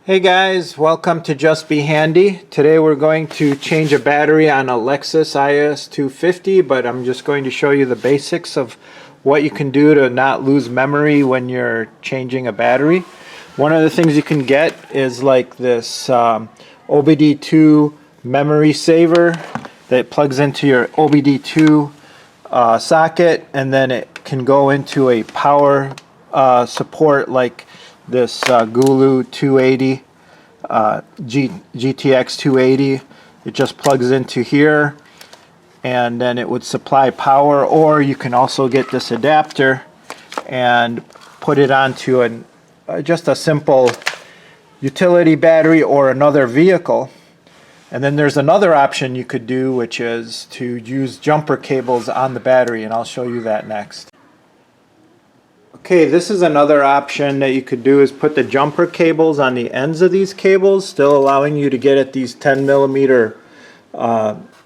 Hey guys, welcome to Just Be Handy. Today we're going to change a battery on a Lexus IS 250, but I'm just going to show you the basics of what you can do to not lose memory when you're changing a battery. One of the things you can get is like this OBD2 memory saver that plugs into your OBD2 socket, and then it can go into a power support like this Gulu 280 GTX 280. It just plugs into here and then it would supply power, or you can also get this adapter and put it onto just a simple utility battery or another vehicle. And then there's another option you could do, which is to use jumper cables on the battery, and I'll show you that next. Okay, this is another option that you could do, is put the jumper cables on the ends of these cables, still allowing you to get at these 10mm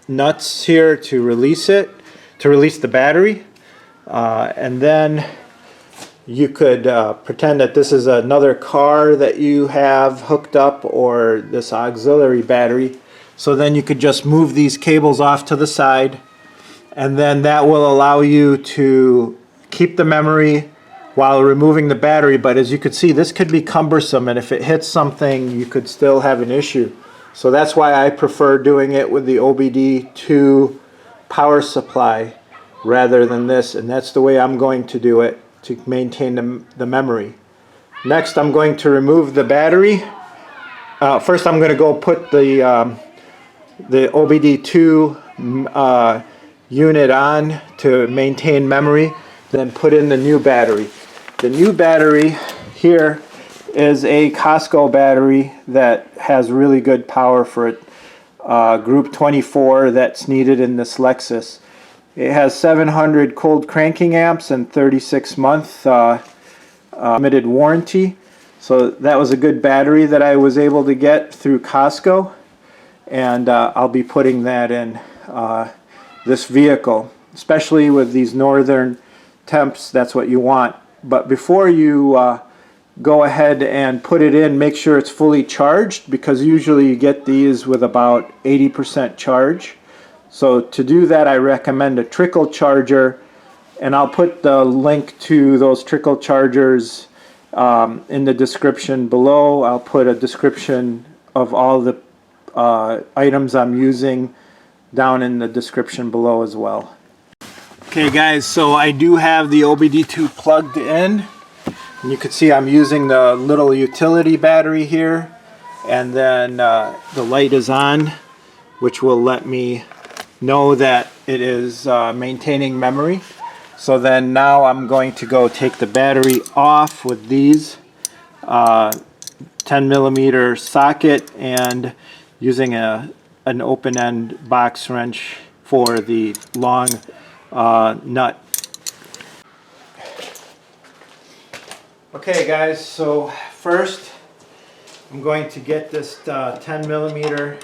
nuts here to release the battery. And then you could pretend that this is another car that you have hooked up, or this auxiliary battery. So then you could just move these cables off to the side, and then that will allow you to keep the memory while removing the battery. But as you can see, this could be cumbersome, and if it hits something you could still have an issue. So that's why I prefer doing it with the OBD2 power supply rather than this, and that's the way I'm going to do it to maintain the memory. Next, I'm going to remove the battery. First I'm going to go put the OBD2 unit on to maintain memory, then put in the new battery. The new battery here is a Costco battery that has really good power for it, group 24 that's needed in this Lexus. It has 700 cold cranking amps and 36-month limited warranty. So that was a good battery that I was able to get through Costco, and I'll be putting that in this vehicle, especially with these northern temps. That's what you want. But before you go ahead and put it in, make sure it's fully charged, because usually you get these with about 80% charge. So to do that, I recommend a trickle charger, and I'll put the link to those trickle chargers in the description below. I'll put a description of all the items I'm using down in the description below as well. Okay guys, so I do have the OBD2 plugged in, and you can see I'm using the little utility battery here, and then the light is on, which will let me know that it is maintaining memory. So then now I'm going to go take the battery off with these 10mm socket, and using an open-end box wrench for the long nut. Okay guys, so first I'm going to get this 10mm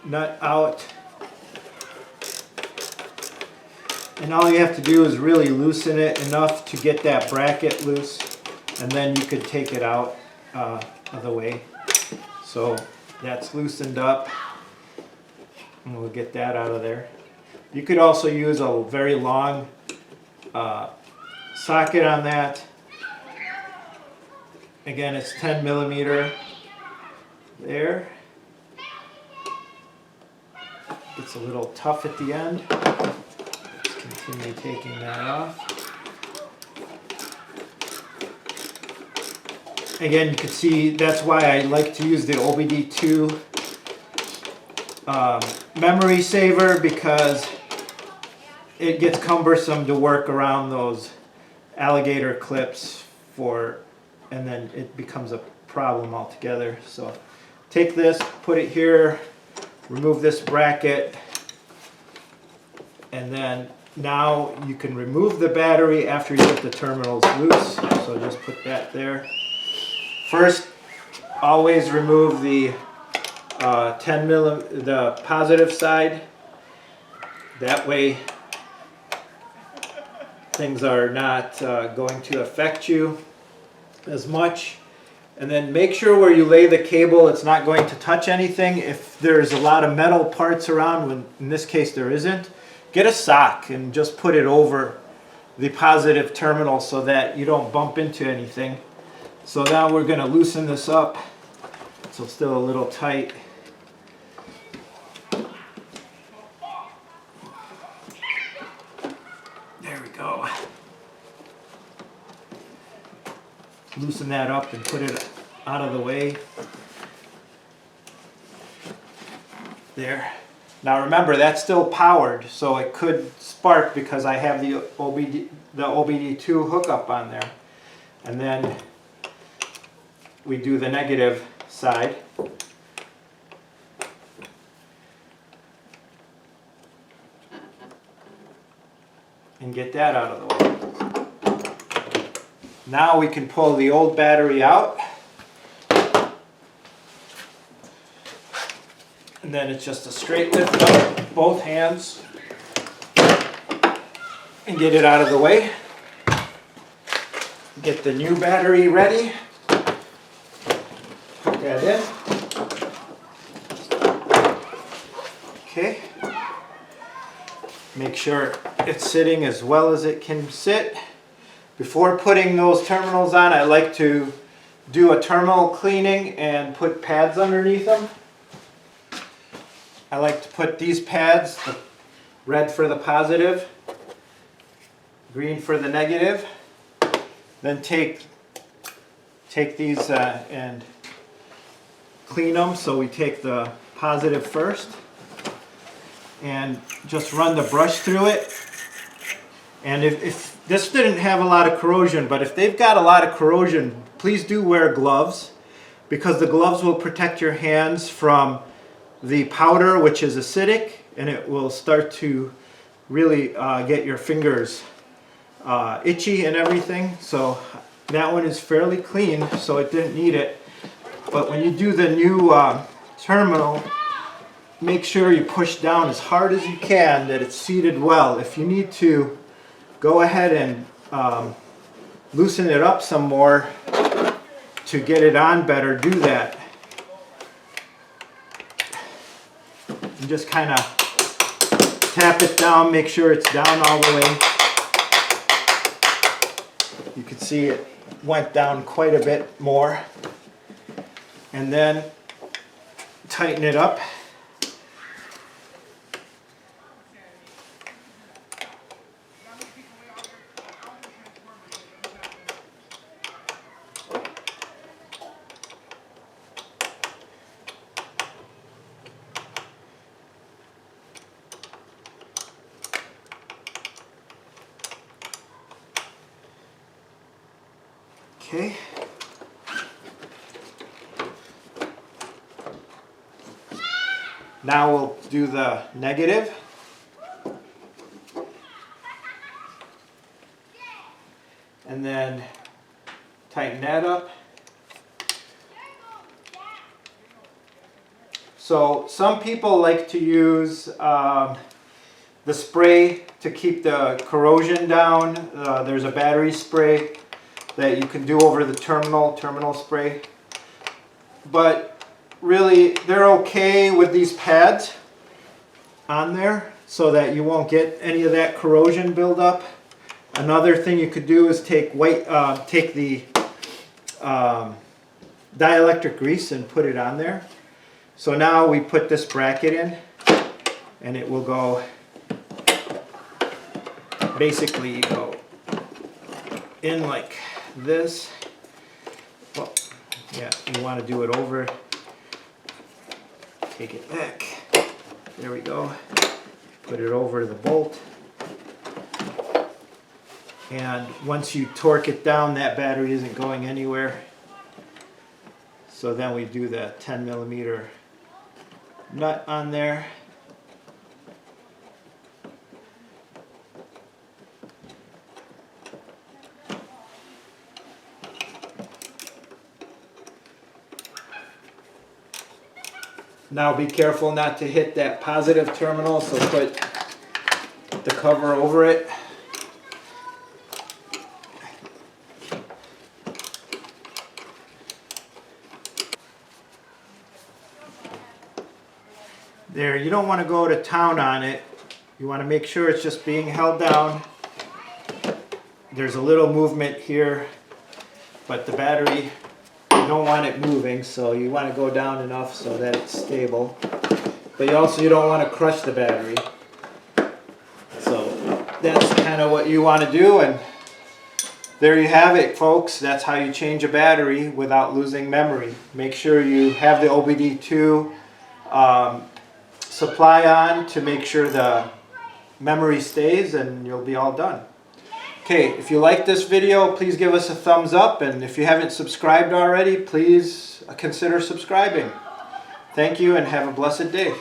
nut out, and all you have to do is really loosen it enough to get that bracket loose, and then you could take it out of the way. So that's loosened up, and we'll get that out of there. You could also use a very long socket on that. Again, it's 10mm there. It's a little tough at the end. Let's continue taking that off. Again, you can see that's why I like to use the OBD2 memory saver, because it gets cumbersome to work around those alligator clips and then it becomes a problem altogether. So take this, put it here, remove this bracket, and then now you can remove the battery after you get the terminals loose. So just put that there. First, always remove the the positive side. That way things are not going to affect you as much. And then make sure where you lay the cable it's not going to touch anything. If there's a lot of metal parts around, when in this case there isn't, get a sock and just put it over the positive terminal so that you don't bump into anything. So now we're going to loosen this up. So it's still a little tight. There we go. Loosen that up and put it out of the way. There. Now remember, that's still powered, so it could spark because I have the OBD2 hookup on there. And then we do the negative side. And get that out of the way. Now we can pull the old battery out. And then it's just a straight lift up, both hands, and get it out of the way. Get the new battery ready. Put that in. Okay. Make sure it's sitting as well as it can sit. Before putting those terminals on, I like to do a terminal cleaning and put pads underneath them. I like to put these pads, the red for the positive, green for the negative. Then take these and clean them. So we take the positive first and just run the brush through it. And if this didn't have a lot of corrosion, but if they've got a lot of corrosion, please do wear gloves, because the gloves will protect your hands from the powder, which is acidic, and it will start to really get your fingers itchy and everything. So that one is fairly clean, so it didn't need it. But when you do the new terminal, make sure you push down as hard as you can that it's seated well. If you need to go ahead and loosen it up some more to get it on better, do that. And just kind of tap it down, make sure it's down all the way. You can see it went down quite a bit more. And then tighten it up. Okay. Now we'll do the negative. And then tighten that up. So some people like to use the spray to keep the corrosion down. There's a battery spray that you can do over the terminal spray. But really, they're okay with these pads on there so that you won't get any of that corrosion buildup. Another thing you could do is take the dielectric grease and put it on there. So now we put this bracket in, and it will go, basically go in like this. Well, yeah, you want to do it over. Take it back. There we go. Put it over the bolt. And once you torque it down, that battery isn't going anywhere. So then we do the 10mm nut on there. Now be careful not to hit that positive terminal, so put the cover over it. There, you don't want to go to town on it. You want to make sure it's just being held down. There's a little movement here, but the battery, you don't want it moving, so you want to go down enough so that it's stable. But you don't want to crush the battery. So that's kind of what you want to do, and there you have it, folks. That's how you change a battery without losing memory. Make sure you have the OBD2 supply on to make sure the memory stays, and you'll be all done. Okay, if you like this video, please give us a thumbs up, and if you haven't subscribed already, please consider subscribing. Thank you and have a blessed day.